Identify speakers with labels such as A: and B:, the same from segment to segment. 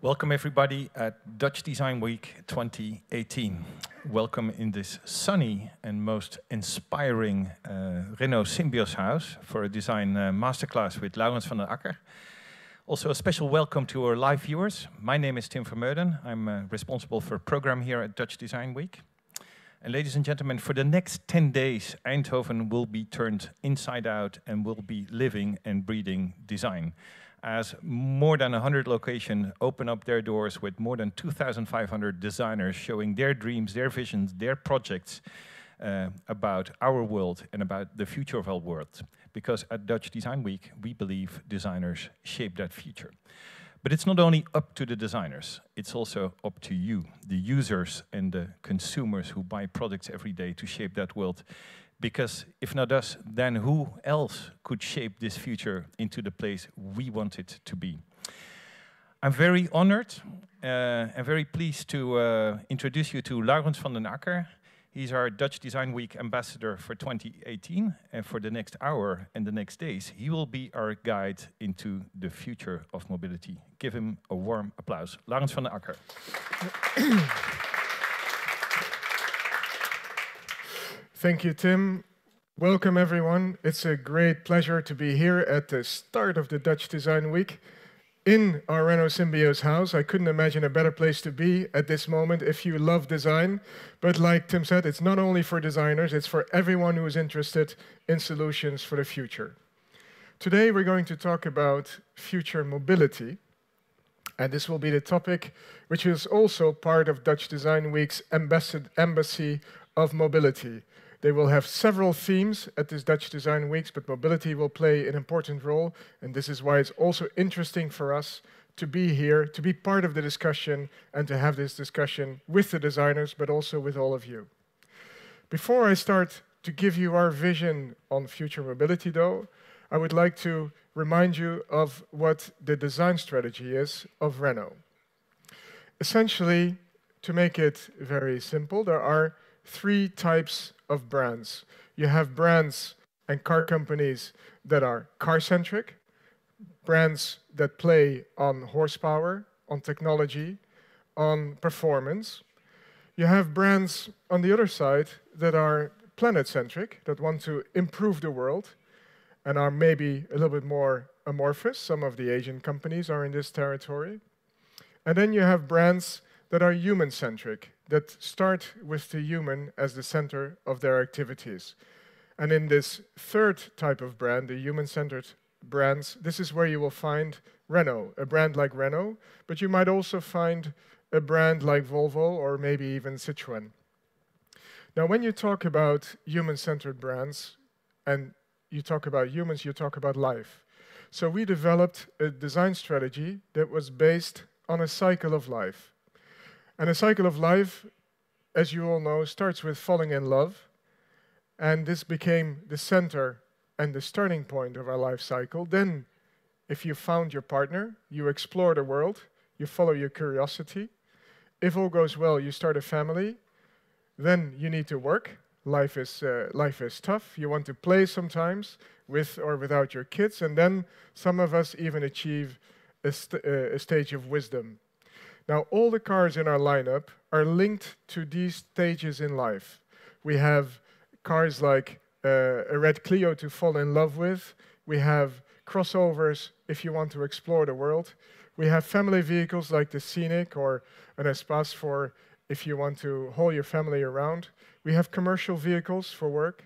A: Welcome everybody at Dutch Design Week 2018. Welcome in this sunny and most inspiring Renault Symbio's house for a design masterclass with Laurens van den Acker. Also a special welcome to our live viewers. My name is Tim Vermeulen. I'm responsible for a program here at Dutch Design Week. And ladies and gentlemen, for the next 10 days, Eindhoven will be turned inside out and will be living and breathing design, as more than 100 locations open up their doors with more than 2,500 designers showing their dreams, their visions, their projects about our world and about the future of our world. Because at Dutch Design Week, we believe designers shape that future. But it's not only up to the designers, it's also up to you, the users and the consumers who buy products every day to shape that world. Because if not us, then who else could shape this future into the place we want it to be? I'm very honored and very pleased to introduce you to Laurens van den Acker. He's our Dutch Design Week ambassador for 2018, and for the next hour and the next days, he will be our guide into the future of mobility. Give him a warm applause. Laurens van den Acker.
B: Thank you, Tim. Welcome, everyone. It's a great pleasure to be here at the start of the Dutch Design Week in our Renault Symbio's house. I couldn't imagine a better place to be at this moment if you love design. But like Tim said, it's not only for designers, it's for everyone who is interested in solutions for the future. Today, we're going to talk about future mobility. And this will be the topic which is also part of Dutch Design Week's Embassy of Mobility. They will have several themes at this Dutch Design Weeks, but mobility will play an important role, and this is why it's also interesting for us to be here, to be part of the discussion, and to have this discussion with the designers, but also with all of you. Before I start to give you our vision on future mobility, though, I would like to remind you of what the design strategy is of Renault. Essentially, to make it very simple, there are three types of brands. You have brands and car companies that are car-centric, brands that play on horsepower, on technology, on performance. You have brands on the other side that are planet-centric, that want to improve the world and are maybe a little bit more amorphous. Some of the Asian companies are in this territory. And then you have brands that are human-centric, that start with the human as the center of their activities. And in this third type of brand, the human-centered brands, this is where you will find Renault, a brand like Renault, but you might also find a brand like Volvo or maybe even Citroën. Now, when you talk about human-centered brands and you talk about humans, you talk about life. So we developed a design strategy that was based on a cycle of life. And a cycle of life, as you all know, starts with falling in love. And this became the center and the starting point of our life cycle. Then, if you found your partner, you explore the world, you follow your curiosity. If all goes well, you start a family. Then you need to work. Life is tough. You want to play sometimes with or without your kids. And then some of us even achieve a stage of wisdom. Now, all the cars in our lineup are linked to these stages in life. We have cars like a red Clio to fall in love with. We have crossovers if you want to explore the world. We have family vehicles like the Scenic or an Espace for if you want to haul your family around. We have commercial vehicles for work.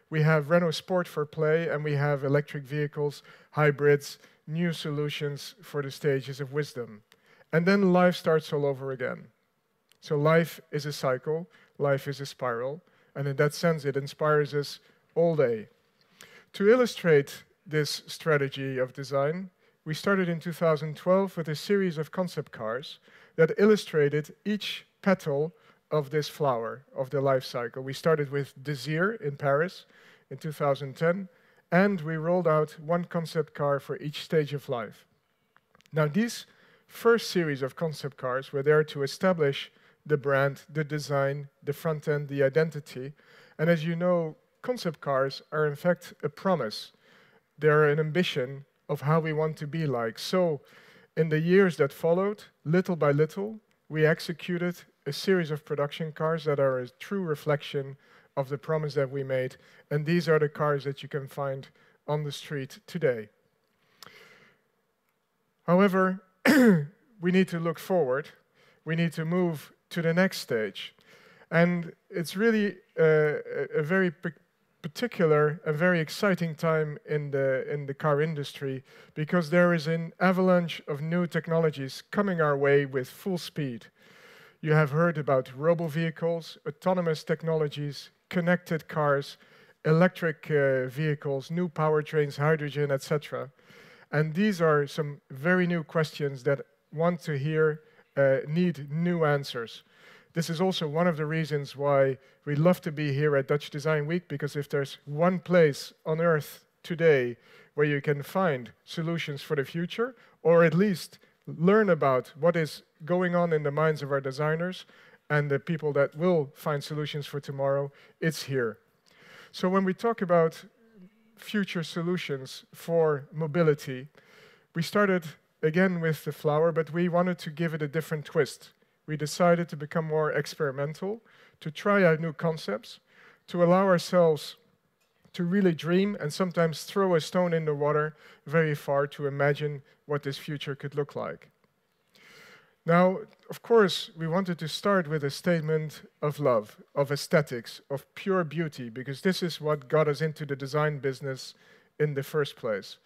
B: We have Renault Sport for play, and we have electric vehicles, hybrids, new solutions for the stages of wisdom. And then life starts all over again. So life is a cycle, life is a spiral, and in that sense it inspires us all day. To illustrate this strategy of design, we started in 2012 with a series of concept cars that illustrated each petal of this flower of the life cycle. We started with Desir in Paris in 2010, and we rolled out one concept car for each stage of life. Now these first series of concept cars were there to establish the brand, the design, the front end, the identity. And as you know, concept cars are in fact a promise. They're an ambition of how we want to be like. So In the years that followed, little by little, we executed a series of production cars that are a true reflection of the promise that we made, and these are the cars that you can find on the street today. However, we need to look forward. We need to move to the next stage. And it's really a very particular and very exciting time in the car industry, because there is an avalanche of new technologies coming our way with full speed. You have heard about robo-vehicles, autonomous technologies, connected cars, electric vehicles, new powertrains, hydrogen, etc. And these are some very new questions that need new answers. This is also one of the reasons why we love to be here at Dutch Design Week, because if there's one place on earth today where you can find solutions for the future, or at least learn about what is going on in the minds of our designers and the people that will find solutions for tomorrow, it's here. So when we talk about future solutions for mobility, we started again with the flower, but we wanted to give it a different twist. We decided to become more experimental, to try out new concepts, to allow ourselves to really dream and sometimes throw a stone in the water very far to imagine what this future could look like. Now, of course, we wanted to start with a statement of love, of aesthetics, of pure beauty, because this is what got us into the design business in the first place.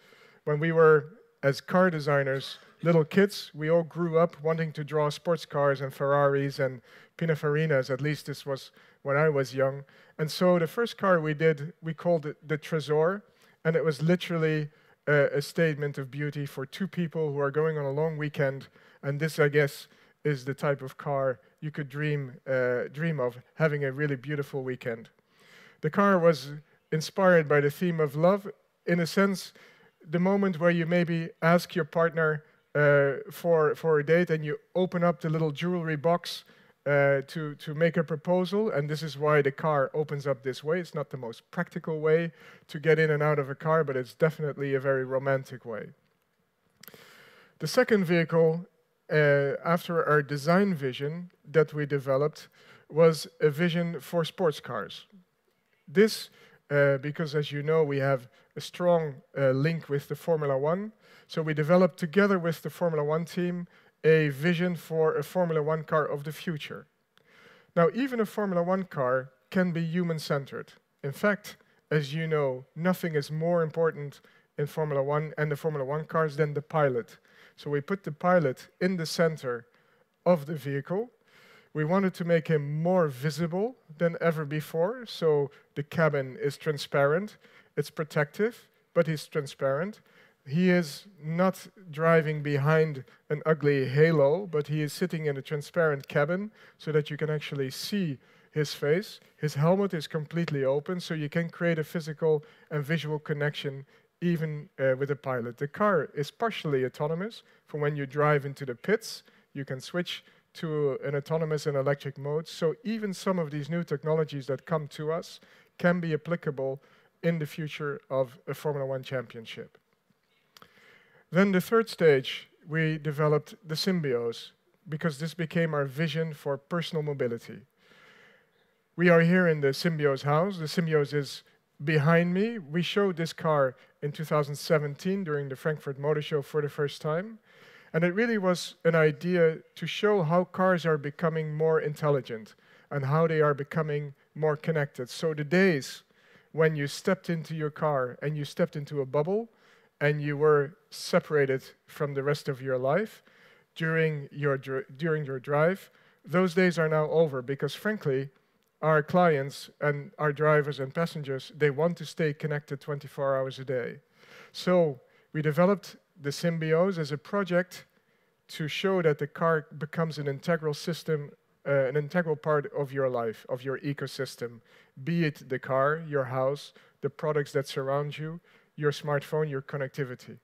B: When we were, as car designers, little kids, we all grew up wanting to draw sports cars and Ferraris and Pininfarinas. At least this was when I was young. And so the first car we did, we called it the Trésor, and it was literally a statement of beauty for two people who are going on a long weekend. And this, I guess, is the type of car you could dream of, having a really beautiful weekend. The car was inspired by the theme of love. In a sense, the moment where you maybe ask your partner for a date and you open up the little jewelry box to make a proposal, and this is why the car opens up this way. It's not the most practical way to get in and out of a car, but it's definitely a very romantic way. The second vehicle, after our design vision that we developed, was a vision for sports cars. This, because as you know, we have a strong link with the Formula One, so we developed together with the Formula One team a vision for a Formula One car of the future. Now, even a Formula One car can be human-centered. In fact, as you know, nothing is more important in Formula One and the Formula One cars than the pilot. So we put the pilot in the center of the vehicle. We wanted to make him more visible than ever before, so the cabin is transparent. It's protective, but he's transparent. He is not driving behind an ugly halo, but he is sitting in a transparent cabin so that you can actually see his face. His helmet is completely open, so you can create a physical and visual connection even with a pilot. The car is partially autonomous. For when you drive into the pits, you can switch to an autonomous and electric mode. So even some of these new technologies that come to us can be applicable in the future of a Formula One championship. Then the third stage, we developed the Symbios, because this became our vision for personal mobility. We are here in the Symbios house. The Symbios is behind me. We showed this car in 2017 during the Frankfurt Motor Show for the first time. And it really was an idea to show how cars are becoming more intelligent and how they are becoming more connected. So the days when you stepped into your car and you stepped into a bubble and you were separated from the rest of your life during your drive, those days are now over, because frankly, our clients and our drivers and passengers, they want to stay connected 24 hours a day. So we developed the Symbios as a project to show that the car becomes an integral system, an integral part of your life, of your ecosystem, be it the car, your house, the products that surround you, your smartphone, your connectivity.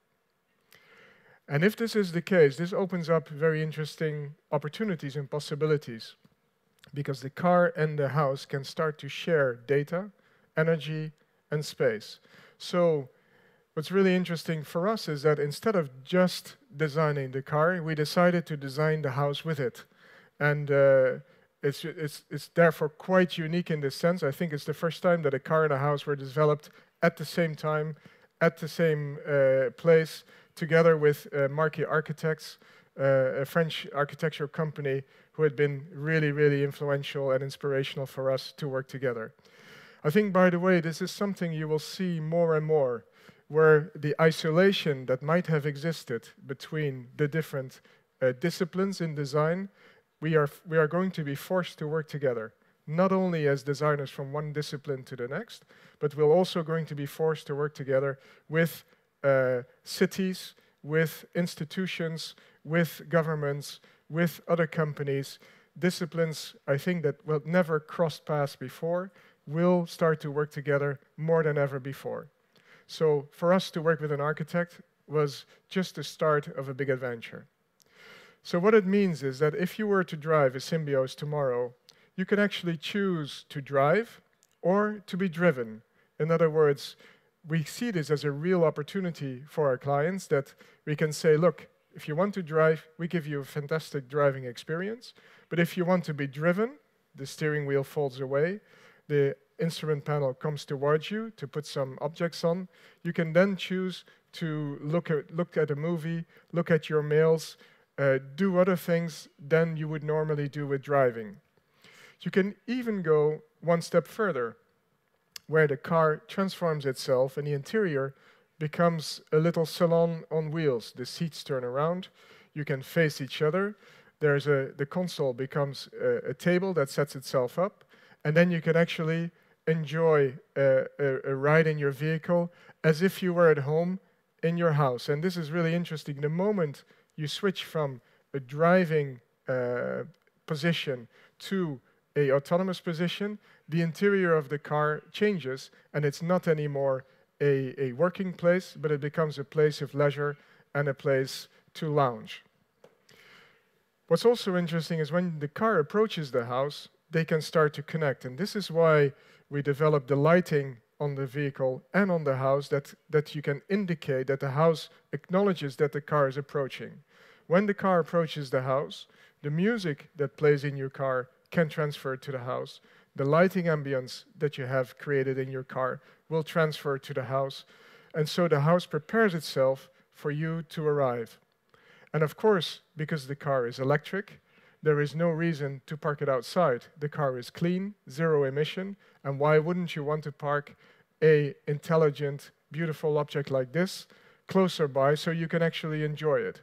B: And if this is the case, this opens up very interesting opportunities and possibilities, because the car and the house can start to share data, energy, and space. So what's really interesting for us is that instead of just designing the car, we decided to design the house with it. And it's therefore quite unique in this sense. I think it's the first time that a car and a house were developed at the same time, at the same place, together with Marquis Architects, a French architectural company who had been really, really influential and inspirational for us to work together. I think, by the way, this is something you will see more and more, where the isolation that might have existed between the different disciplines in design, we are going to be forced to work together, not only as designers from one discipline to the next, but we're also going to be forced to work together with cities, with institutions, with governments, with other companies. Disciplines, I think, that will never crossed paths before, will start to work together more than ever before. So for us to work with an architect was just the start of a big adventure. So what it means is that if you were to drive a Symbios tomorrow, you can actually choose to drive or to be driven. In other words, we see this as a real opportunity for our clients, that we can say, look, if you want to drive, we give you a fantastic driving experience. But if you want to be driven, the steering wheel folds away, the instrument panel comes towards you to put some objects on. You can then choose to look at a movie, look at your mails, do other things than you would normally do with driving. You can even go one step further, where the car transforms itself and the interior becomes a little salon on wheels. The seats turn around, you can face each other. The console becomes a table that sets itself up, and then you can actually enjoy a ride in your vehicle as if you were at home in your house. And this is really interesting. The moment you switch from a driving position to an autonomous position, the interior of the car changes, and it's not anymore a working place, but it becomes a place of leisure and a place to lounge. What's also interesting is when the car approaches the house, they can start to connect. And this is why we developed the lighting on the vehicle and on the house that you can indicate that the house acknowledges that the car is approaching. When the car approaches the house, the music that plays in your car can transfer to the house. The lighting ambience that you have created in your car will transfer to the house. And so the house prepares itself for you to arrive. And of course, because the car is electric, there is no reason to park it outside. The car is clean, zero emission, and why wouldn't you want to park an intelligent, beautiful object like this closer by so you can actually enjoy it?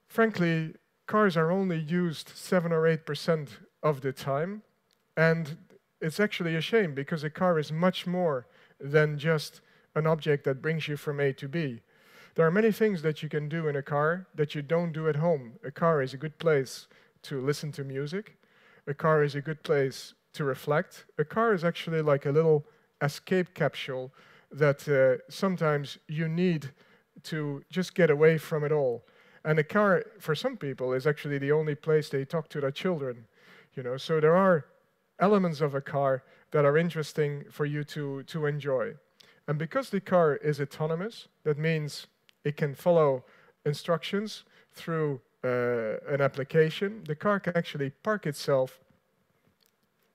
B: Frankly, cars are only used 7 or 8% of the time, and it's actually a shame because a car is much more than just an object that brings you from A to B. There are many things that you can do in a car that you don't do at home. A car is a good place to listen to music. A car is a good place to reflect. A car is actually like a little escape capsule that sometimes you need to just get away from it all. And a car, for some people, is actually the only place they talk to their children. So there are elements of a car that are interesting for you to enjoy. And because the car is autonomous, that means it can follow instructions through an application. The car can actually park itself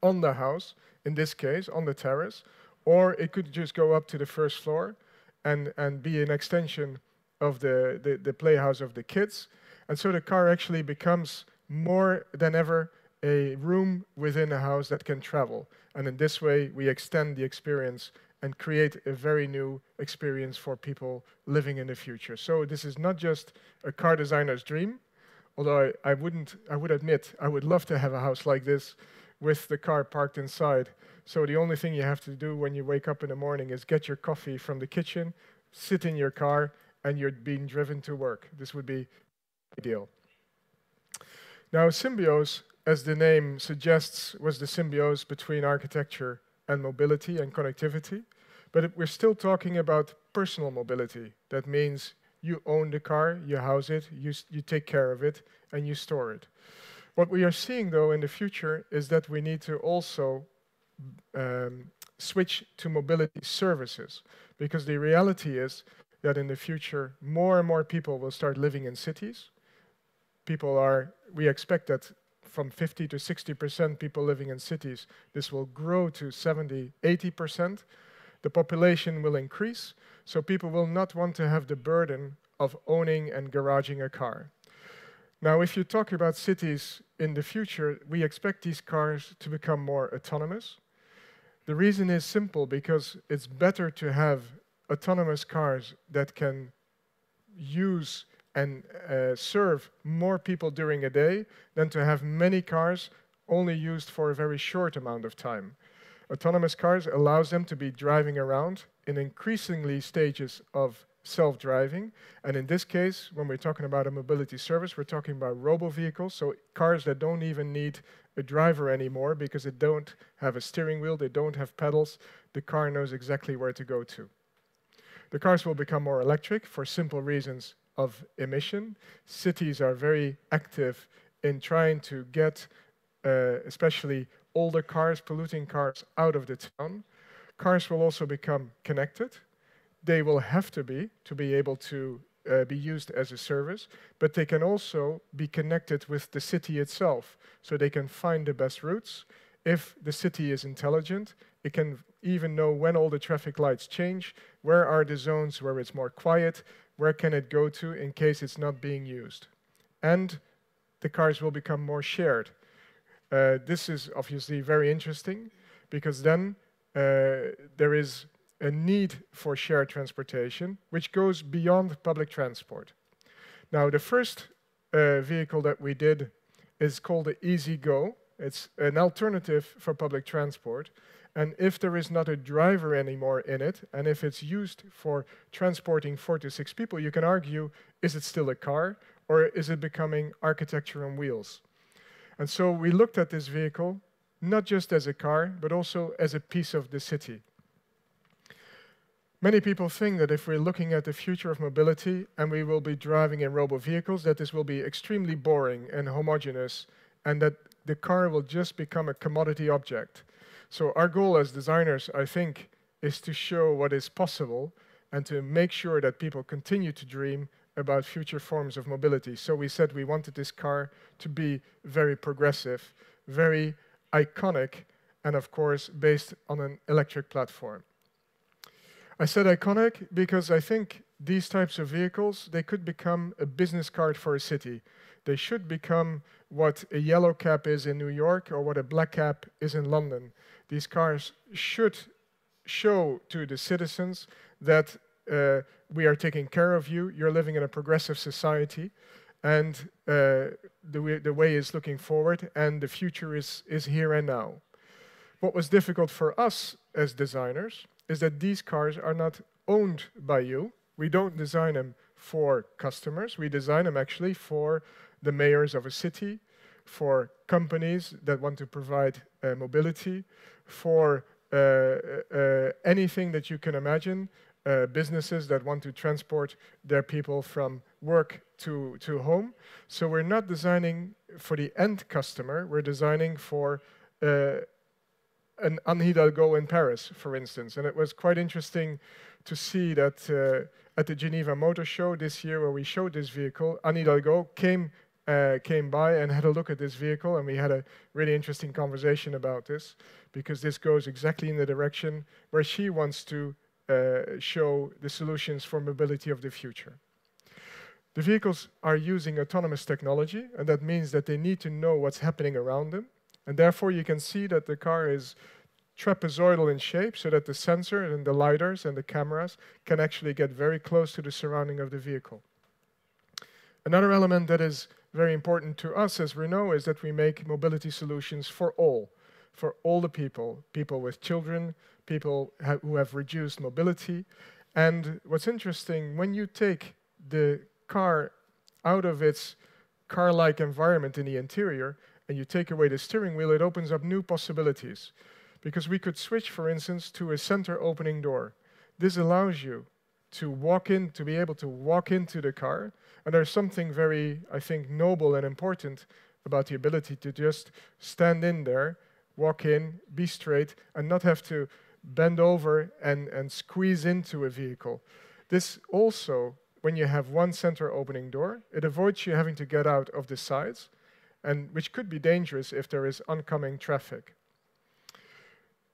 B: on the house, in this case, on the terrace, or it could just go up to the first floor and be an extension of the playhouse of the kids. And so the car actually becomes more than ever a room within a house that can travel. And in this way, we extend the experience and create a very new experience for people living in the future. So this is not just a car designer's dream, although I would admit, I would love to have a house like this with the car parked inside. So the only thing you have to do when you wake up in the morning is get your coffee from the kitchen, sit in your car, and you're being driven to work. This would be ideal. Now, Symbios, as the name suggests, was the symbiose between architecture and mobility and connectivity. But we're still talking about personal mobility. That means you own the car, you house it, you take care of it, and you store it. What we are seeing, though, in the future is that we need to also switch to mobility services, because the reality is that in the future, more and more people will start living in cities. We expect that from 50 to 60% people living in cities, this will grow to 70, 80%. The population will increase, so people will not want to have the burden of owning and garaging a car. Now, if you talk about cities in the future, we expect these cars to become more autonomous. The reason is simple, because it's better to have autonomous cars that can use and serve more people during a day than to have many cars only used for a very short amount of time. Autonomous cars allows them to be driving around in increasingly stages of self-driving. And in this case, when we're talking about a mobility service, we're talking about robo-vehicles, so cars that don't even need a driver anymore because they don't have a steering wheel, they don't have pedals. The car knows exactly where to go to. The cars will become more electric for simple reasons of emission. Cities are very active in trying to get especially older cars, polluting cars, out of the town. Cars will also become connected. They will have to be able to be used as a service, but they can also be connected with the city itself, so they can find the best routes. If the city is intelligent, it can even know when all the traffic lights change, where are the zones where it's more quiet, where can it go to in case it's not being used. And the cars will become more shared. This is obviously very interesting, because then there is a need for shared transportation, which goes beyond public transport. Now, the first vehicle that we did is called the Easy Go. It's an alternative for public transport. And if there is not a driver anymore in it, and if it's used for transporting 4 to 6 people, you can argue, is it still a car, or is it becoming architecture on wheels? And so we looked at this vehicle, not just as a car, but also as a piece of the city. Many people think that if we're looking at the future of mobility and we will be driving in robo-vehicles, that this will be extremely boring and homogeneous, and that the car will just become a commodity object. So our goal as designers, I think, is to show what is possible and to make sure that people continue to dream about future forms of mobility. So we said we wanted this car to be very progressive, very iconic, and of course, based on an electric platform. I said iconic because I think these types of vehicles, they could become a business card for a city. They should become what a yellow cab is in New York or what a black cab is in London. These cars should show to the citizens that we are taking care of you, you're living in a progressive society, and the way is looking forward, and the future is here and now. What was difficult for us as designers is that these cars are not owned by you. We don't design them for customers. We design them actually for the mayors of a city, for companies that want to provide mobility, for anything that you can imagine, businesses that want to transport their people from work to home. So we're not designing for the end customer, we're designing for an Anne Hidalgo in Paris, for instance. And it was quite interesting to see that at the Geneva Motor Show this year, where we showed this vehicle, Anne Hidalgo came by and had a look at this vehicle, and we had a really interesting conversation about this, because this goes exactly in the direction where she wants to show the solutions for mobility of the future. The vehicles are using autonomous technology, and that means that they need to know what's happening around them. And therefore, you can see that the car is trapezoidal in shape, so that the sensor and the lidars and the cameras can actually get very close to the surrounding of the vehicle. Another element that is very important to us as Renault is that we make mobility solutions for all the people, people with children, people who have reduced mobility. And what's interesting, when you take the car out of its car-like environment in the interior, and you take away the steering wheel, it opens up new possibilities. Because we could switch, for instance, to a center opening door. This allows you to walk in, to be able to walk into the car. And there's something very, I think, noble and important about the ability to just stand in there, walk in, be straight, and not have to bend over and squeeze into a vehicle. This also, when you have one center opening door, it avoids you having to get out of the sides, and which could be dangerous if there is oncoming traffic.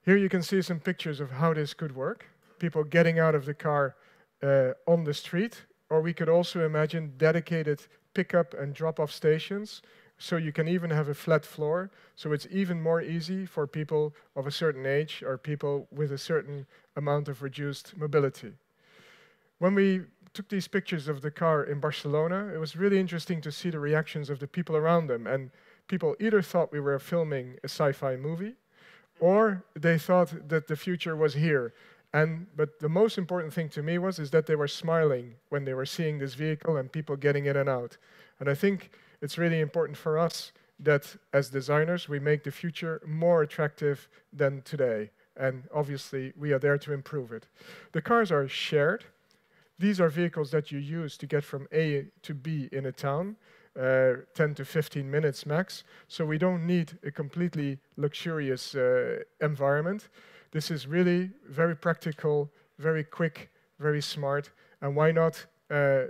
B: Here you can see some pictures of how this could work. People getting out of the car on the street, or we could also imagine dedicated pickup and drop-off stations, so you can even have a flat floor, so it's even more easy for people of a certain age or people with a certain amount of reduced mobility. When we took these pictures of the car in Barcelona, it was really interesting to see the reactions of the people around them, and people either thought we were filming a sci-fi movie, or they thought that the future was here. But the most important thing to me is that they were smiling when they were seeing this vehicle and people getting in and out. And I think it's really important for us that as designers, we make the future more attractive than today. And obviously, we are there to improve it. The cars are shared. These are vehicles that you use to get from A to B in a town, 10 to 15 minutes max. So we don't need a completely luxurious environment. This is really very practical, very quick, very smart. And why not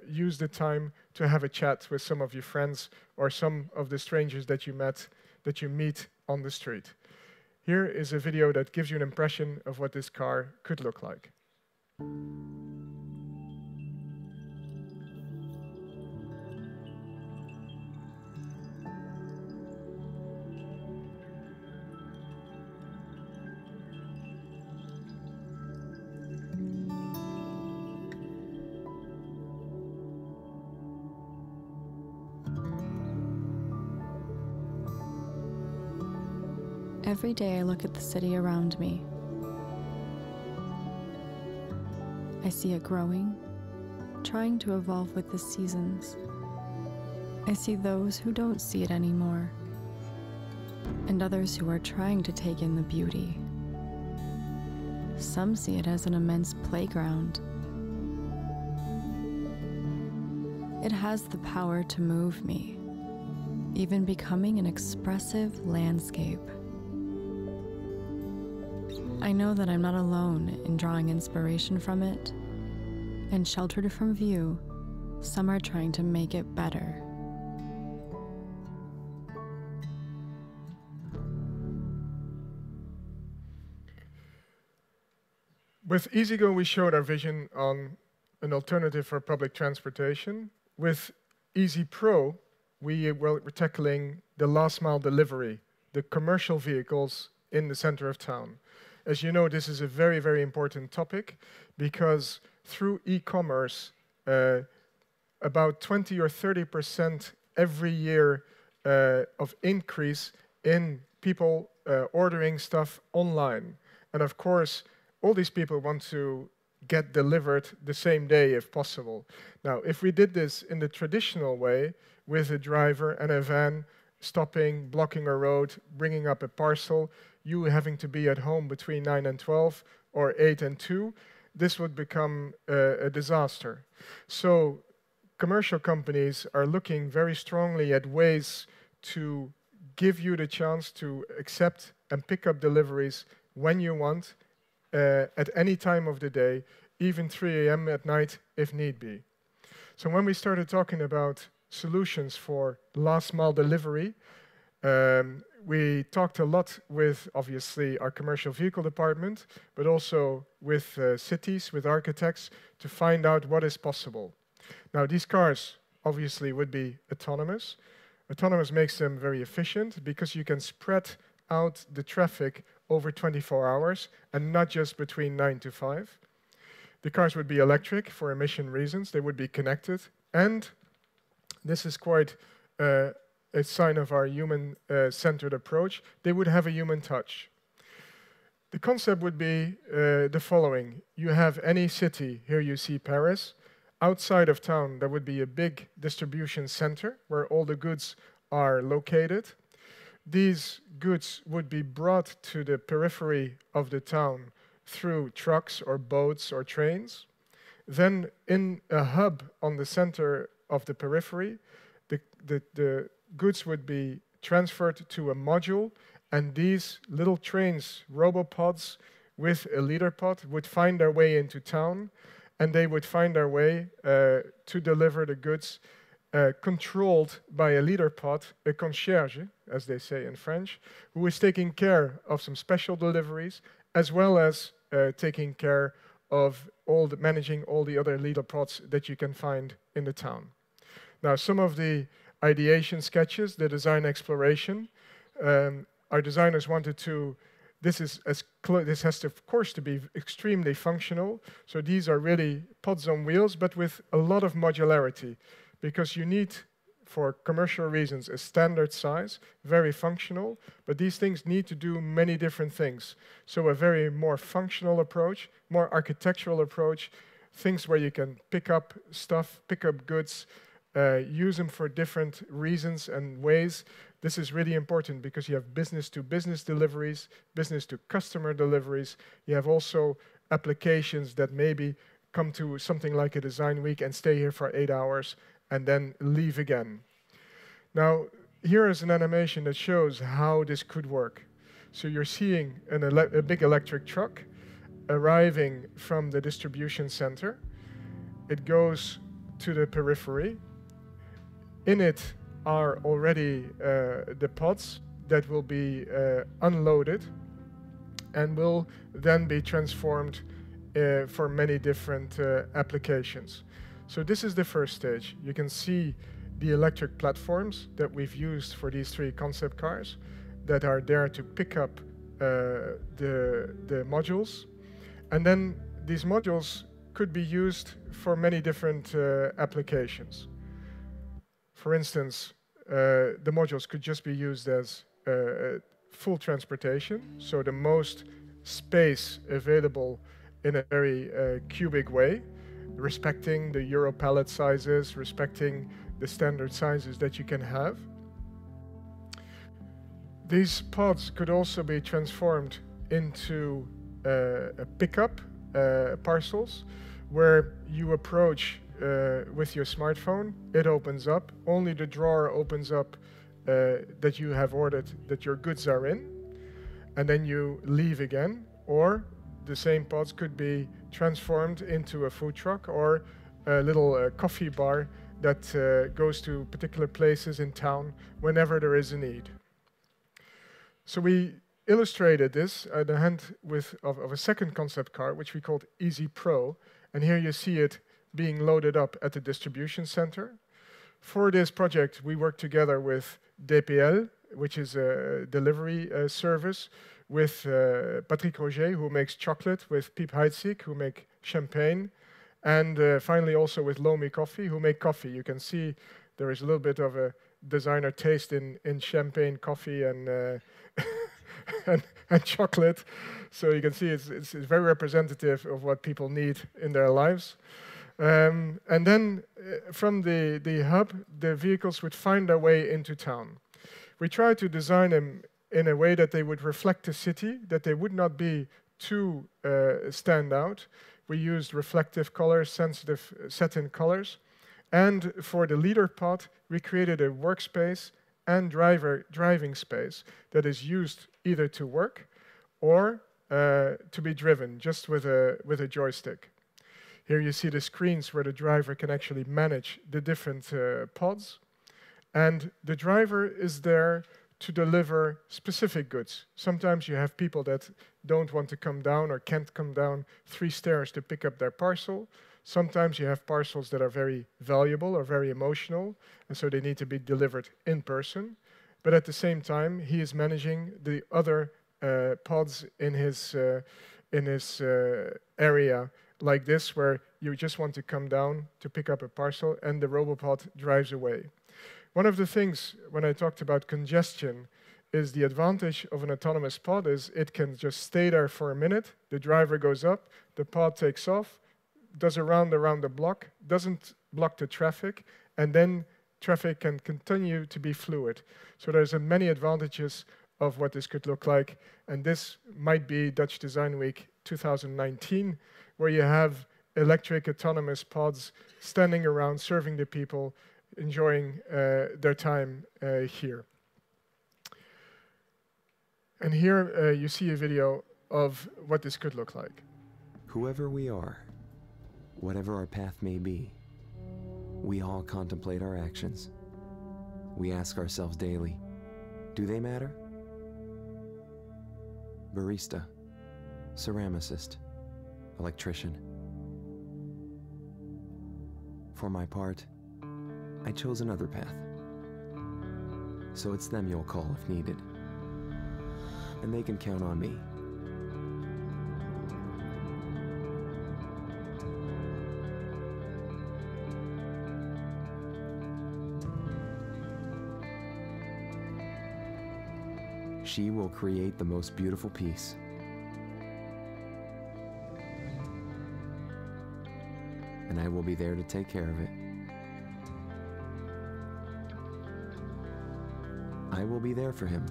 B: use the time to have a chat with some of your friends or some of the strangers that you meet on the street. Here is a video that gives you an impression of what this car could look like.
C: Every day I look at the city around me. I see it growing, trying to evolve with the seasons. I see those who don't see it anymore, and others who are trying to take in the beauty. Some see it as an immense playground. It has the power to move me, even becoming an expressive landscape. I know that I'm not alone in drawing inspiration from it, and sheltered from view, some are trying to make it better.
B: With EasyGo, we showed our vision on an alternative for public transportation. With Easy Pro, we're tackling the last mile delivery, the commercial vehicles in the center of town. As you know, this is a very, very important topic because through e-commerce, about 20 or 30% every year of increase in people ordering stuff online. And of course, all these people want to get delivered the same day if possible. Now, if we did this in the traditional way with a driver and a van stopping, blocking a road, bringing up a parcel, you having to be at home between 9 and 12 or 8 and 2, this would become a disaster. So commercial companies are looking very strongly at ways to give you the chance to accept and pick up deliveries when you want, at any time of the day, even 3 a.m. at night if need be. So when we started talking about solutions for last mile delivery, we talked a lot with, obviously, our commercial vehicle department, but also with cities, with architects, to find out what is possible. Now, these cars, obviously, would be autonomous. Autonomous makes them very efficient because you can spread out the traffic over 24 hours and not just between 9 to 5. The cars would be electric for emission reasons. They would be connected. And this is quite a sign of our human-centered approach. They would have a human touch. The concept would be the following. You have any city, here you see Paris. Outside of town, there would be a big distribution center where all the goods are located. These goods would be brought to the periphery of the town through trucks or boats or trains. Then in a hub on the center of the periphery, the goods would be transferred to a module, and these little trains, robopods with a leader pod, would find their way into town and they would find their way to deliver the goods controlled by a leader pod, a concierge, as they say in French, who is taking care of some special deliveries, as well as taking care of managing all the other leader pods that you can find in the town. Now, some of the ideation sketches, the design exploration, our designers wanted to. This has to, of course, to be extremely functional. So these are really pods on wheels, but with a lot of modularity, because you need, for commercial reasons, a standard size, very functional, but these things need to do many different things. So a very more functional approach, more architectural approach, things where you can pick up stuff, pick up goods, use them for different reasons and ways. This is really important because you have business-to-business deliveries, business-to-customer deliveries. You have also applications that maybe come to something like a design week and stay here for 8 hours and then leave again. Now, here is an animation that shows how this could work. So you're seeing a big electric truck arriving from the distribution center. It goes to the periphery. In it are already the pods that will be unloaded and will then be transformed for many different applications. So this is the first stage. You can see the electric platforms that we've used for these 3 concept cars that are there to pick up the modules. And then these modules could be used for many different applications. For instance, the modules could just be used as full transportation, so the most space available in a very cubic way, respecting the Euro pallet sizes, respecting the standard sizes that you can have. These pods could also be transformed into a pickup parcels, where you approach with your smartphone, it opens up, only the drawer opens up that you have ordered, that your goods are in, and then you leave again. Or the same pods could be transformed into a food truck or a little coffee bar that goes to particular places in town whenever there is a need. So we illustrated this at the hand of a second concept car, which we called Easy Pro, and here you see it being loaded up at the distribution center. For this project, we worked together with DPL, which is a delivery service, with Patrick Roger, who makes chocolate, with Piep Heidsieck, who make champagne, and finally also with Lomi Coffee, who make coffee. You can see there is a little bit of a designer taste in champagne, coffee, and and chocolate. So you can see it's very representative of what people need in their lives. And then from the hub, the vehicles would find their way into town. We tried to design them in a way that they would reflect the city, that they would not be too stand out. We used reflective colors, sensitive satin colors. And for the leader pod, we created a workspace and driving space that is used either to work or to be driven just with a joystick. Here you see the screens where the driver can actually manage the different pods. And the driver is there to deliver specific goods. Sometimes you have people that don't want to come down or can't come down 3 stairs to pick up their parcel. Sometimes you have parcels that are very valuable or very emotional, and so they need to be delivered in person. But at the same time, he is managing the other pods in his area, like this, where you just want to come down to pick up a parcel and the robopod drives away. One of the things when I talked about congestion is the advantage of an autonomous pod is it can just stay there for a minute, the driver goes up, the pod takes off, does a round around the block, doesn't block the traffic, and then traffic can continue to be fluid. So there's many advantages of what this could look like, and this might be Dutch Design Week 2019, where you have electric autonomous pods standing around, serving the people, enjoying their time here. And here you see a video of what this could look like.
D: Whoever we are, Whatever our path may be, we all contemplate our actions. We ask ourselves daily, do they matter? Barista, ceramicist, electrician. For my part, I chose another path. So it's them you'll call if needed. And they can count on me. She will create the most beautiful piece. And I will be there to take care of it. I will be there for him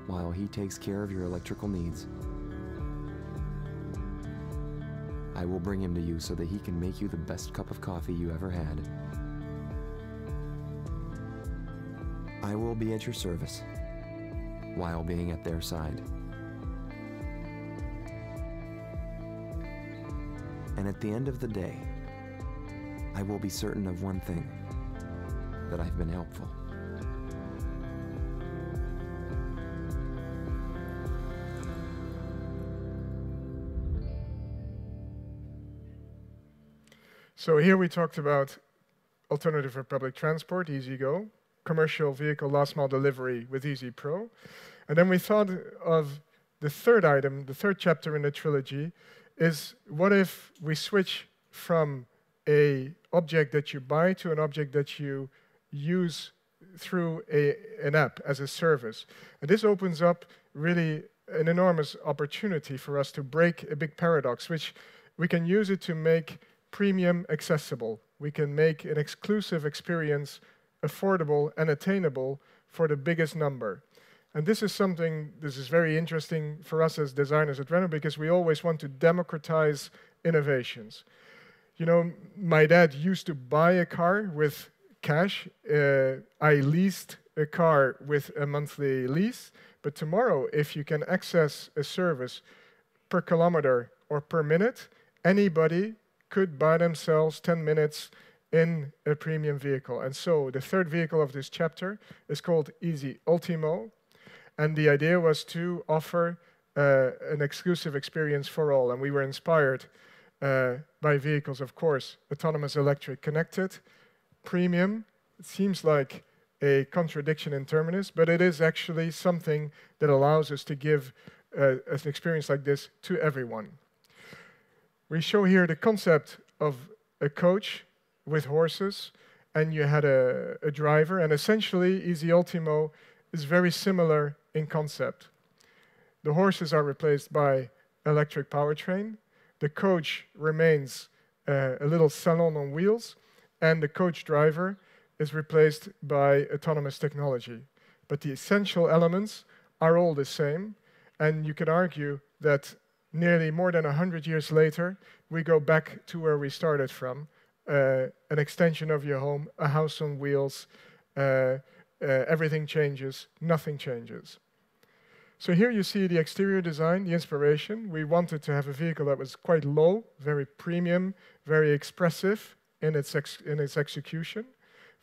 D: while he takes care of your electrical needs. I will bring him to you so that he can make you the best cup of coffee you ever had. I will be at your service while being at their side. And at the end of the day, I will be certain of one thing, that I've been helpful.
B: So here we talked about alternative for public transport, EasyGo, commercial vehicle last mile delivery with Easy Pro. And then we thought of the third item, the third chapter in the trilogy, is what if we switch from an object that you buy to an object that you use through an app as a service. And this opens up really an enormous opportunity for us to break a big paradox, which we can use it to make premium accessible. We can make an exclusive experience affordable and attainable for the biggest number. And this is very interesting for us as designers at Renault, because we always want to democratize innovations. You know, my dad used to buy a car with cash. I leased a car with a monthly lease. But tomorrow, if you can access a service per kilometer or per minute, anybody could buy themselves 10 minutes in a premium vehicle. And so the third vehicle of this chapter is called Easy Ultimo. And the idea was to offer an exclusive experience for all. And we were inspired by vehicles, of course, autonomous, electric, connected, premium. It seems like a contradiction in terminus, but it is actually something that allows us to give an experience like this to everyone. We show here the concept of a coach with horses, and you had a driver, and essentially Easy Ultimo is very similar in concept. The horses are replaced by electric powertrain. The coach remains a little salon on wheels, and the coach driver is replaced by autonomous technology. But the essential elements are all the same, and you can argue that nearly more than 100 years later, we go back to where we started from, an extension of your home, a house on wheels, everything changes, nothing changes. So here you see the exterior design, the inspiration. We wanted to have a vehicle that was quite low, very premium, very expressive in its execution,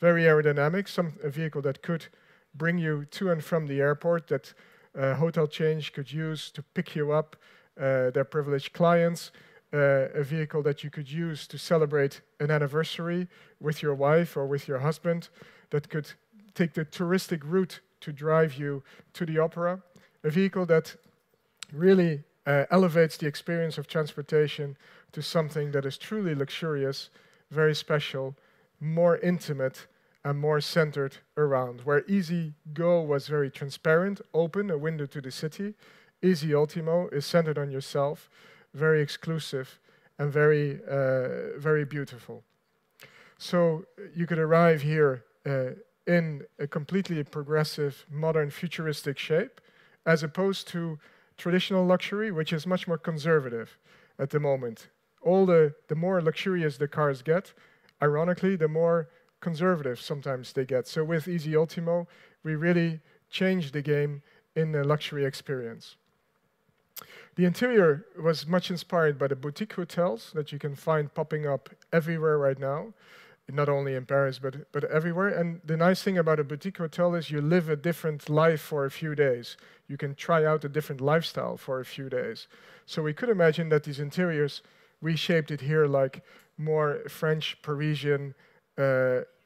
B: very aerodynamic, a vehicle that could bring you to and from the airport, that hotel chains could use to pick you up, their privileged clients, a vehicle that you could use to celebrate an anniversary with your wife or with your husband, that could take the touristic route to drive you to the opera, a vehicle that really elevates the experience of transportation to something that is truly luxurious, very special, more intimate, and more centered around. Where Easy Go was very transparent, open, a window to the city, Easy Ultimo is centered on yourself, very exclusive, and very, very beautiful. So you could arrive here in a completely progressive, modern, futuristic shape, as opposed to traditional luxury, which is much more conservative at the moment. The more luxurious the cars get, ironically, the more conservative sometimes they get. So with Easy Ultimo, we really changed the game in the luxury experience. The interior was much inspired by the boutique hotels that you can find popping up everywhere right now, not only in Paris, but everywhere. And the nice thing about a boutique hotel is you live a different life for a few days. You can try out a different lifestyle for a few days. So we could imagine that these interiors, we shaped it here like more French, Parisian,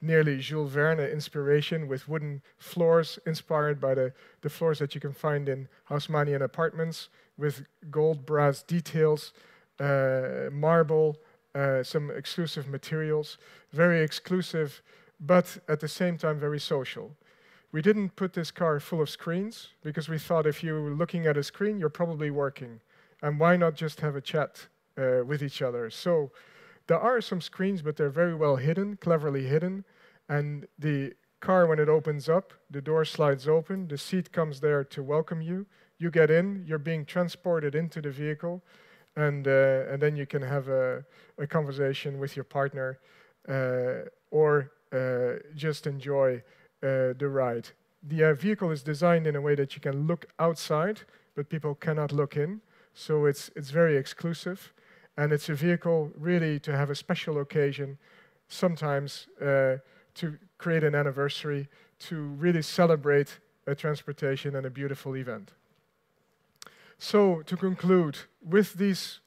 B: nearly Jules Verne inspiration with wooden floors inspired by the floors that you can find in Haussmannian apartments with gold brass details, marble, some exclusive materials, very exclusive, but at the same time very social. We didn't put this car full of screens because we thought if you're looking at a screen, you're probably working. And why not just have a chat with each other? So there are some screens, but they're very well hidden, cleverly hidden. And the car, when it opens up, the door slides open, the seat comes there to welcome you. You get in, you're being transported into the vehicle, and then you can have a conversation with your partner or just enjoy the ride. The vehicle is designed in a way that you can look outside, but people cannot look in. So it's very exclusive. And it's a vehicle really to have a special occasion, sometimes to create an anniversary, to really celebrate a transportation and a beautiful event. So to conclude, with these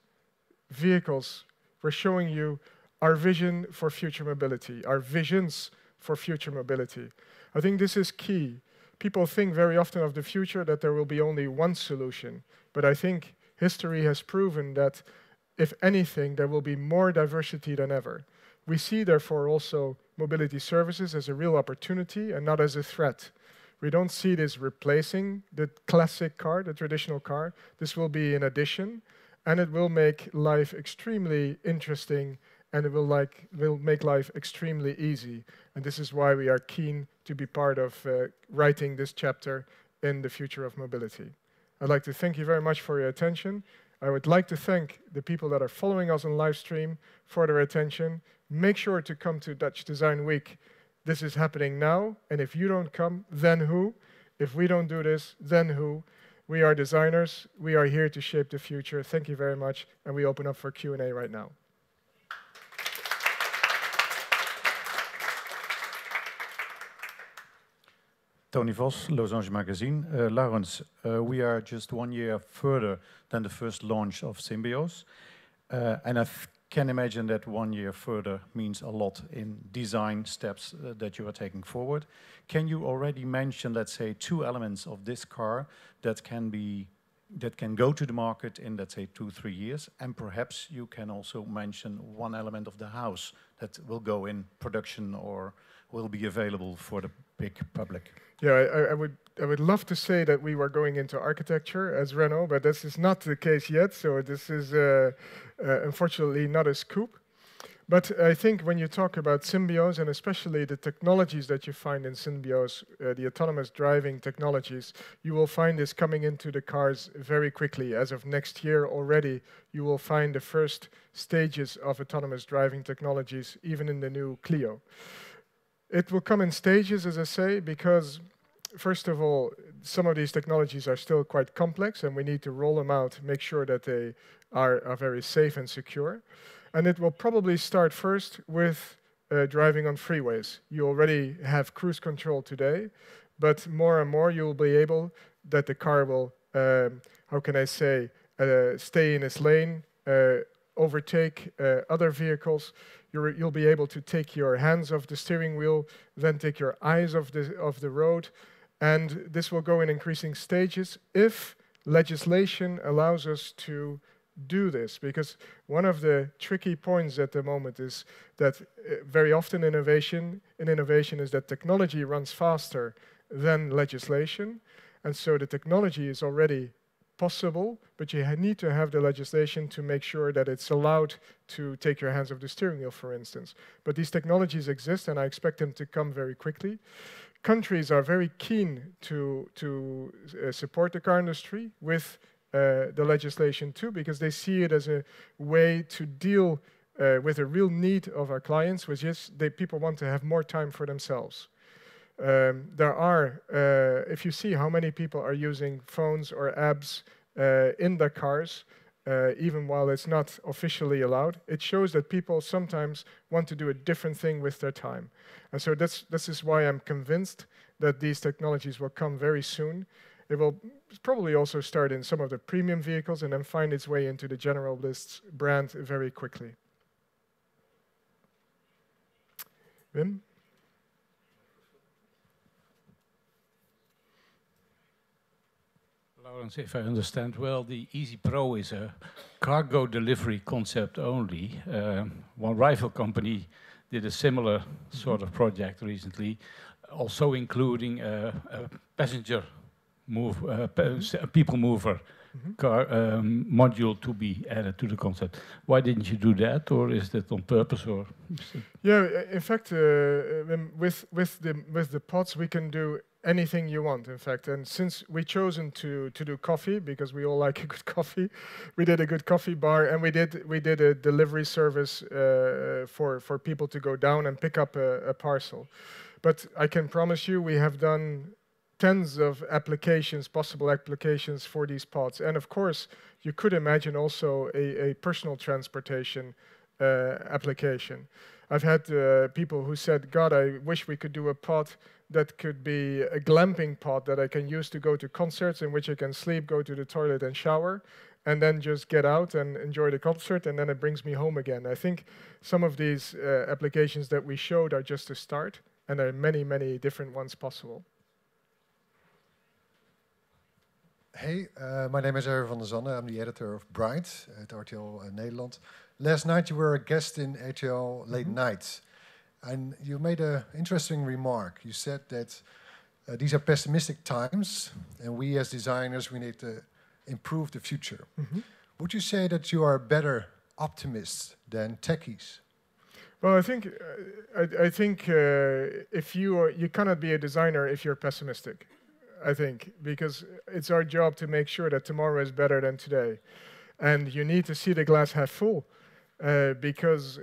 B: vehicles, we're showing you our vision for future mobility, our visions for future mobility. I think this is key. People think very often of the future that there will be only one solution, but I think history has proven that if anything, there will be more diversity than ever. We see, therefore, also mobility services as a real opportunity and not as a threat. We don't see this replacing the classic car, the traditional car. This will be an addition, and it will make life extremely interesting, and it will make life extremely easy. And this is why we are keen to be part of writing this chapter in the future of mobility. I'd like to thank you very much for your attention. I would like to thank the people that are following us on live stream for their attention. Make sure to come to Dutch Design Week. This is happening now, and if you don't come, then who? If we don't do this, then who? We are designers. We are here to shape the future. Thank you very much, and we open up for Q&A right now.
A: Tony Vos, Losange Magazine. Laurens, we are just 1 year further than the first launch of Symbioz. And I can imagine that 1 year further means a lot in design steps that you are taking forward. Can you already mention, let's say, 2 elements of this car that can go to the market in, let's say, 2-3 years? And perhaps you can also mention 1 element of the house that will go in production or will be available for the big public.
B: Yeah, I would love to say that we were going into architecture as Renault, but this is not the case yet. So this is unfortunately not a scoop. But I think when you talk about Symbioz, and especially the technologies that you find in Symbioz, the autonomous driving technologies, you will find this coming into the cars very quickly. As of next year already, you will find the first stages of autonomous driving technologies, even in the new Clio. It will come in stages, as I say, because, first of all, some of these technologies are still quite complex, and we need to roll them out, make sure that they are very safe and secure. And it will probably start first with driving on freeways. You already have cruise control today, but more and more you will be able, that the car will, how can I say, stay in its lane, overtake other vehicles. You'll be able to take your hands off the steering wheel, then take your eyes off the road, and this will go in increasing stages if legislation allows us to do this. Because one of the tricky points at the moment is that very often innovation is that technology runs faster than legislation, and so the technology is already possible, but you need to have the legislation to make sure that it's allowed to take your hands off the steering wheel, for instance. But these technologies exist, and I expect them to come very quickly. Countries are very keen to support the car industry with the legislation too, because they see it as a way to deal with a real need of our clients, which is people want to have more time for themselves. There are, if you see how many people are using phones or apps in the cars, even while it's not officially allowed. It shows that people sometimes want to do a different thing with their time. And so this is why I'm convinced that these technologies will come very soon. It will probably also start in some of the premium vehicles and then find its way into the generalist brand very quickly. Wim?
E: Laurens, if I understand well, the Easy Pro is a cargo delivery concept only. One rival company did a similar sort of project recently, also including a passenger move, a people mover car module to be added to the concept. Why didn't you do that, or is that on purpose? Or
B: yeah, in fact, with the pods we can do anything you want, in fact. And since we chosen to do coffee, because we all like a good coffee, we did a good coffee bar, and we did a delivery service for people to go down and pick up a parcel. But I can promise you, we have done tens of applications, possible applications for these pods. And of course, you could imagine also a personal transportation application. I've had people who said, God, I wish we could do a pod that could be a glamping pod that I can use to go to concerts, in which I can sleep, go to the toilet and shower, and then just get out and enjoy the concert, and then it brings me home again. I think some of these applications that we showed are just a start, and there are many, many different ones possible.
F: Hey, my name is Erwin van der Zanne. I'm the editor of Bright at RTL Nederland. Last night you were a guest in RTL Late Night, and you made an interesting remark. You said that these are pessimistic times, and we as designers, we need to improve the future. Would you say that you are better optimists than techies?
B: Well, I think if you cannot be a designer if you're pessimistic. I think, because it's our job to make sure that tomorrow is better than today. And you need to see the glass half full, because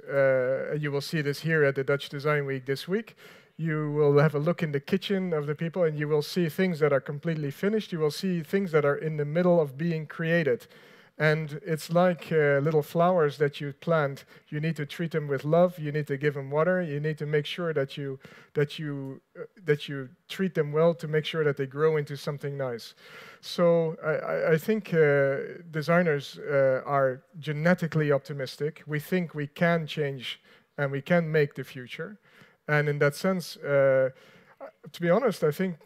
B: you will see this here at the Dutch Design Week this week. You will have a look in the kitchen of the people, and you will see things that are completely finished. You will see things that are in the middle of being created. And it's like little flowers that you plant. You need to treat them with love. You need to give them water. You need to make sure that you treat them well to make sure that they grow into something nice. So I think designers are genetically optimistic. We think we can change and we can make the future. And in that sense, to be honest, I think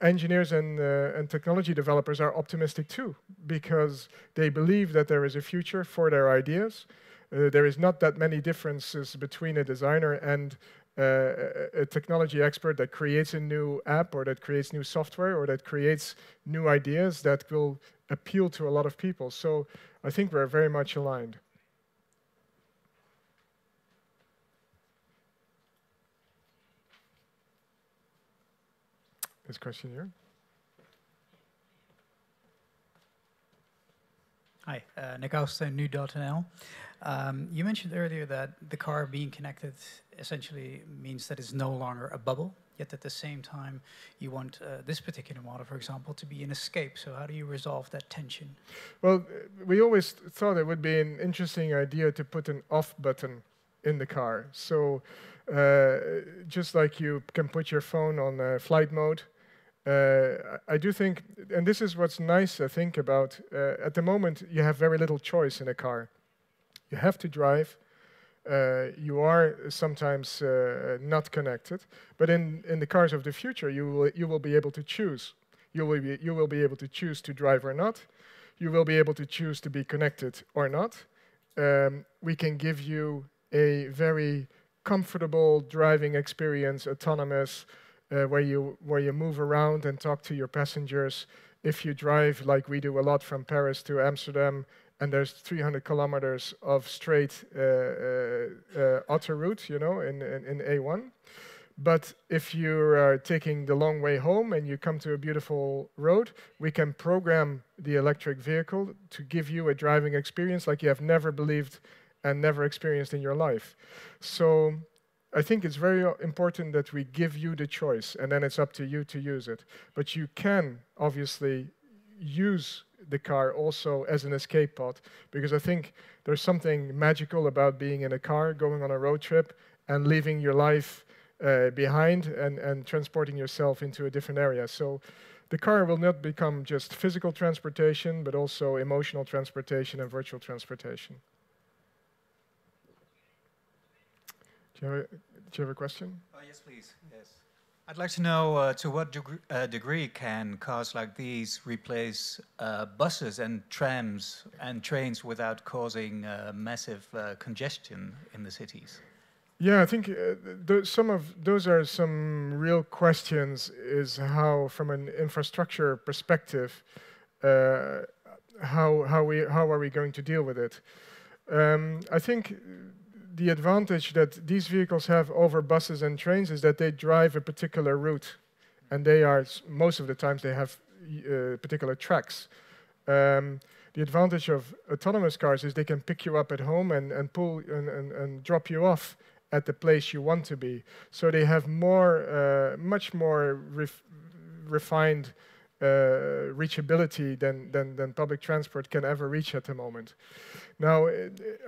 B: engineers and technology developers are optimistic too, because they believe that there is a future for their ideas. There is not that many differences between a designer and a technology expert that creates a new app or that creates new software or that creates new ideas that will appeal to a lot of people. So I think we're very much aligned. This question here.
G: Hi, Nick Austin, Nu.nl. You mentioned earlier that the car being connected essentially means that it's no longer a bubble, yet at the same time you want this particular model, for example, to be an escape. So how do you resolve that tension?
B: Well, we always thought it would be an interesting idea to put an off button in the car. So just like you can put your phone on flight mode, I do think, and this is what's nice, I think, about, at the moment, you have very little choice in a car. You have to drive. You are sometimes not connected. But in the cars of the future, you will be able to choose. You will be able to choose to drive or not. You will be able to choose to be connected or not. We can give you a very comfortable driving experience, autonomous, where you move around and talk to your passengers. If you drive, like we do a lot from Paris to Amsterdam, and there's 300 kilometers of straight auto route, you know, in A1. But if you are taking the long way home and you come to a beautiful road, we can program the electric vehicle to give you a driving experience like you have never believed and never experienced in your life. So I think it's very important that we give you the choice, and then it's up to you to use it. But you can obviously use the car also as an escape pod, because I think there's something magical about being in a car, going on a road trip, and leaving your life behind and transporting yourself into a different area. So the car will not become just physical transportation, but also emotional transportation and virtual transportation. Do you have a question?
H: Oh, yes, please. Yes. I'd like to know to what degree can cars like these replace buses and trams and trains without causing massive congestion in the cities?
B: Yeah, I think some of those are some real questions. Is how, from an infrastructure perspective, how are we going to deal with it? I think the advantage that these vehicles have over buses and trains is that they drive a particular route, and they are, most of the times they have particular tracks. The advantage of autonomous cars is they can pick you up at home and pull and drop you off at the place you want to be. So they have more, much more refined reachability than public transport can ever reach at the moment. Now,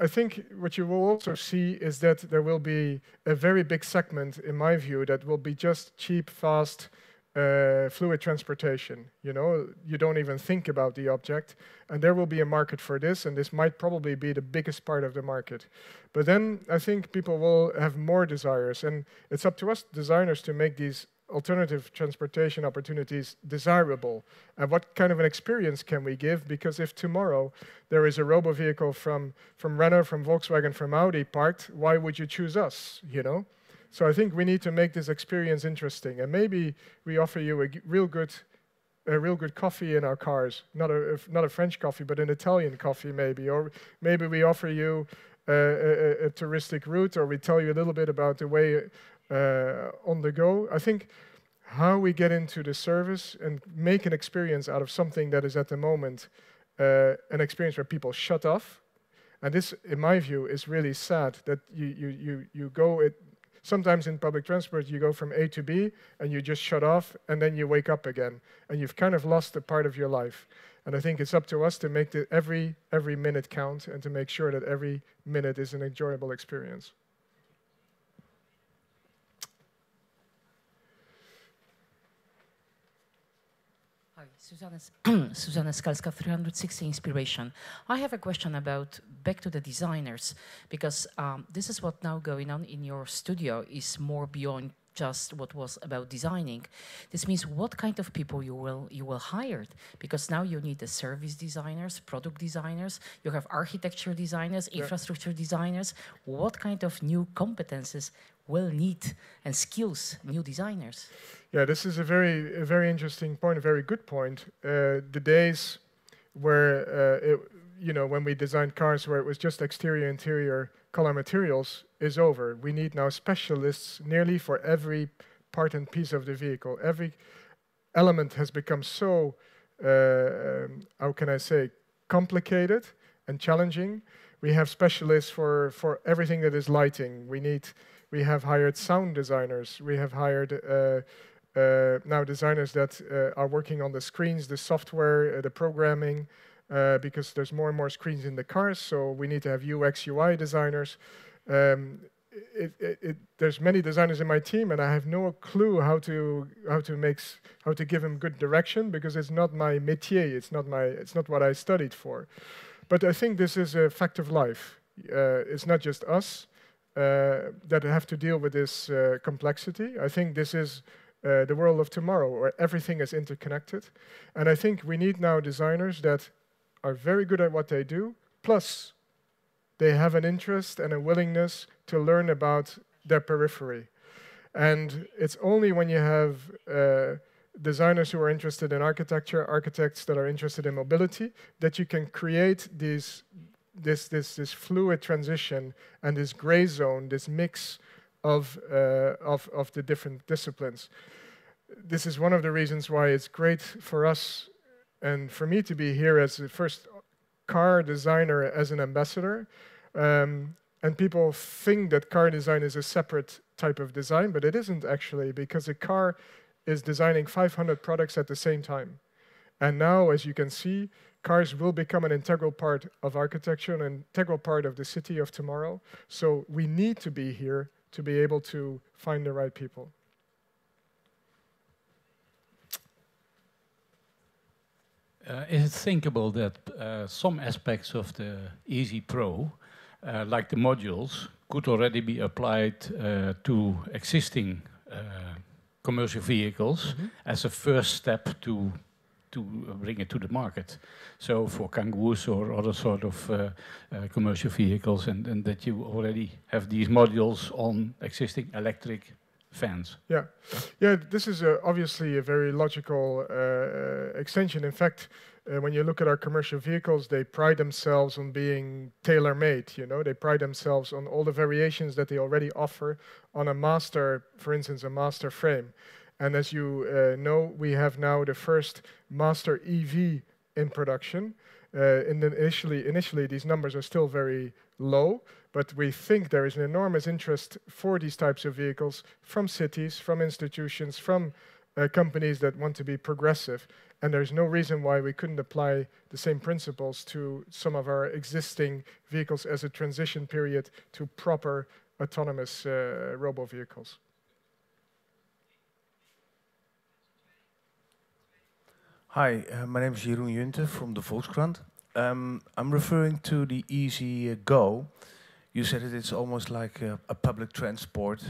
B: I think what you will also see is that there will be a very big segment, in my view, that will be just cheap, fast, fluid transportation. You know, you don't even think about the object, and there will be a market for this, and this might probably be the biggest part of the market. But then I think people will have more desires, and it's up to us designers to make these alternative transportation opportunities desirable. And what kind of an experience can we give? Because if tomorrow there is a robo-vehicle from Renault, from Volkswagen, from Audi parked, why would you choose us, you know? So I think we need to make this experience interesting, and maybe we offer you a real good coffee in our cars, not a French coffee, but an Italian coffee maybe, or maybe we offer you a touristic route, or we tell you a little bit about the way on the go. I think how we get into the service and make an experience out of something that is at the moment an experience where people shut off, and this, in my view, is really sad that you go it. Sometimes in public transport, you go from A to B, and you just shut off, and then you wake up again, and you've kind of lost a part of your life. And I think it's up to us to make every minute count, and to make sure that every minute is an enjoyable experience.
I: Hi, Susanna Skalska, 360 Inspiration. I have a question about back to the designers, because this is what now going on in your studio is more beyond just what was about designing. This means what kind of people you will hire, because now you need the service designers, product designers, you have architecture designers, infrastructure designers. What kind of new competences will need and skills new designers?
B: Yeah, this is a very interesting point, a very good point. The days where when we designed cars where it was just exterior, interior, color materials is over. We need now specialists nearly for every part and piece of the vehicle. Every element has become so, how can I say, complicated and challenging. We have specialists for everything that is lighting. We have hired sound designers. We have hired now designers that are working on the screens, the software, the programming, because there's more and more screens in the cars, so we need to have UX, UI designers. There's many designers in my team, and I have no clue how to give them good direction, because it's not my métier. It's not what I studied for. But I think this is a fact of life. It's not just us that have to deal with this complexity. I think this is the world of tomorrow, where everything is interconnected. And I think we need now designers that are very good at what they do, plus they have an interest and a willingness to learn about their periphery. And it's only when you have designers who are interested in architecture, architects that are interested in mobility, that you can create this fluid transition and this gray zone, this mix of the different disciplines. This is one of the reasons why it's great for us and for me to be here as the first car designer, as an ambassador. And people think that car design is a separate type of design, but it isn't actually, because a car is designing 500 products at the same time. And now, as you can see, cars will become an integral part of architecture and an integral part of the city of tomorrow. So we need to be here to be able to find the right people.
E: Is it thinkable that some aspects of the Easy Pro, like the modules, could already be applied to existing commercial vehicles as a first step to bring it to the market? So for kangaroos or other sort of commercial vehicles, and that you already have these modules on existing electric vans.
B: Yeah, this is obviously a very logical extension. In fact, when you look at our commercial vehicles, they pride themselves on being tailor-made. You know, they pride themselves on all the variations that they already offer on a master, for instance, a master frame. And as you know, we have now the first master EV in production. Initially, these numbers are still very low, but we think there is an enormous interest for these types of vehicles from cities, from institutions, from companies that want to be progressive. And there's no reason why we couldn't apply the same principles to some of our existing vehicles as a transition period to proper autonomous robo-vehicles.
J: Hi, my name is Jeroen Junte from the Volkskrant. I'm referring to the Easy Go. You said it's almost like a public transport.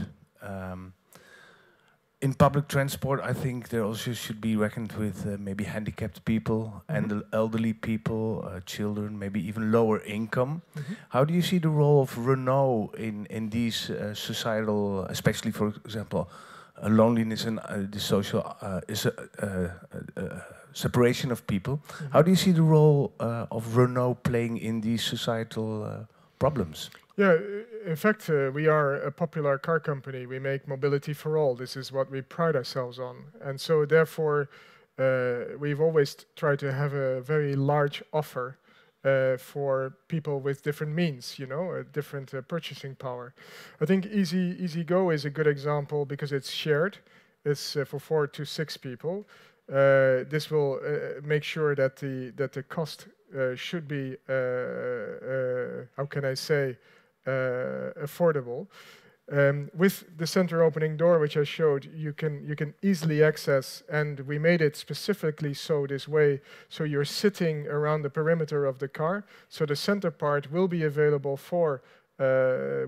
J: In public transport, I think there also should be reckoned with maybe handicapped people and the elderly people, children, maybe even lower income. How do you see the role of Renault in these societal, especially, for example, loneliness and the social separation of people? How do you see the role of Renault playing in these societal problems?
B: Yeah, in fact, we are a popular car company. We make mobility for all. This is what we pride ourselves on. And so therefore, we've always tried to have a very large offer for people with different means, you know, a different purchasing power. I think Easy Go is a good example because it's shared. It's for 4 to 6 people. This will make sure that the cost should be, how can I say, affordable. With the center opening door, which I showed, you can easily access, and we made it specifically so this way, so you're sitting around the perimeter of the car, so the center part will be available for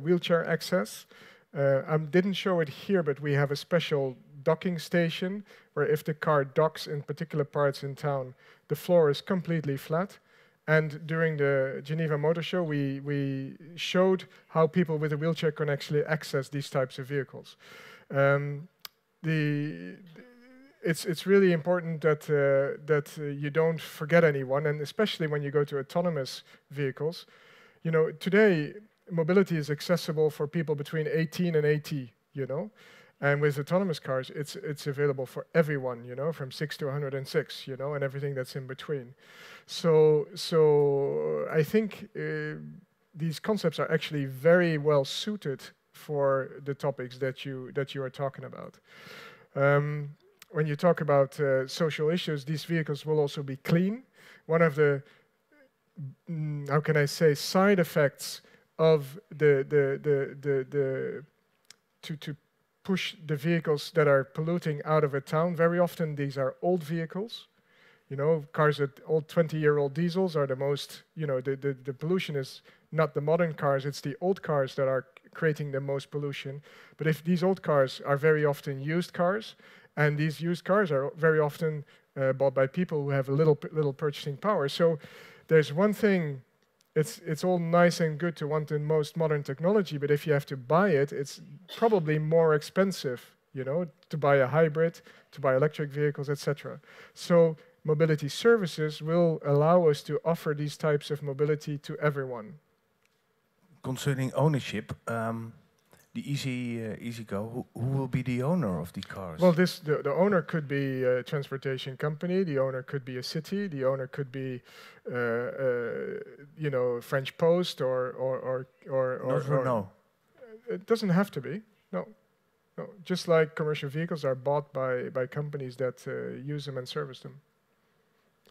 B: wheelchair access. I didn't show it here, but we have a special docking station where if the car docks in particular parts in town, the floor is completely flat. And during the Geneva Motor Show, we showed how people with a wheelchair can actually access these types of vehicles. It's really important that you don't forget anyone, and especially when you go to autonomous vehicles. You know, today mobility is accessible for people between 18 and 80. You know. And with autonomous cars, it's available for everyone, you know, from 6 to 106, you know, and everything that's in between. So I think these concepts are actually very well suited for the topics that you are talking about. When you talk about social issues, these vehicles will also be clean. One of the, how can I say, side effects of to push the vehicles that are polluting out of a town. Very often these are old vehicles. You know, cars that old 20-year-old diesels are the most, you know, the pollution is not the modern cars, it's the old cars that are creating the most pollution. But if these old cars are very often used cars, and these used cars are very often bought by people who have a little purchasing power. So there's one thing. It's all nice and good to want the most modern technology, but if you have to buy it, it's probably more expensive, you know, to buy a hybrid, to buy electric vehicles, etc. So mobility services will allow us to offer these types of mobility to everyone.
J: Concerning ownership, the Easy Go, who will be the owner of the cars?
B: Well, the owner could be a transportation company, the owner could be a city, the owner could be, you know, French Post or
J: Renault.
B: It doesn't have to be, no. Just like commercial vehicles are bought by companies that use them and service them,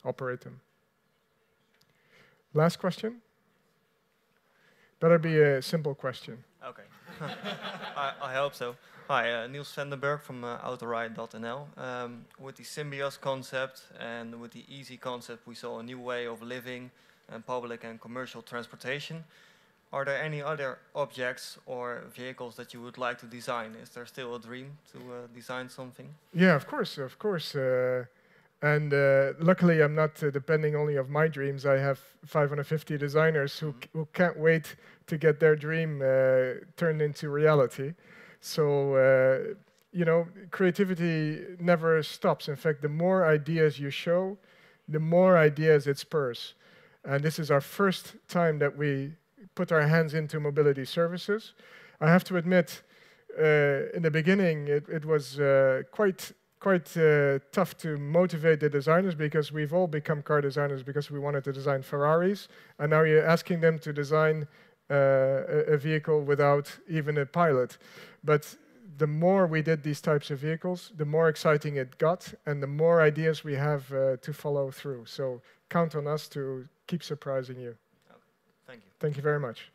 B: operate them. Last question? Better be a simple question.
K: Okay. I hope so. Hi, Niels Vandenberg from Autoride.nl. With the Symbios concept and with the easy concept, we saw a new way of living and public and commercial transportation. Are there any other objects or vehicles that you would like to design? Is there still a dream to design something?
B: Yeah, of course. And luckily, I'm not depending only on my dreams. I have 550 designers who can't wait to get their dream turned into reality. So, you know, creativity never stops. In fact, the more ideas you show, the more ideas it spurs. And this is our first time that we put our hands into mobility services. I have to admit, in the beginning, it was quite tough to motivate the designers, because we've all become car designers because we wanted to design Ferraris, and now you're asking them to design a vehicle without even a pilot. But the more we did these types of vehicles, the more exciting it got, and the more ideas we have to follow through. So count on us to keep surprising you.
K: Okay. Thank you.
B: Thank you very much.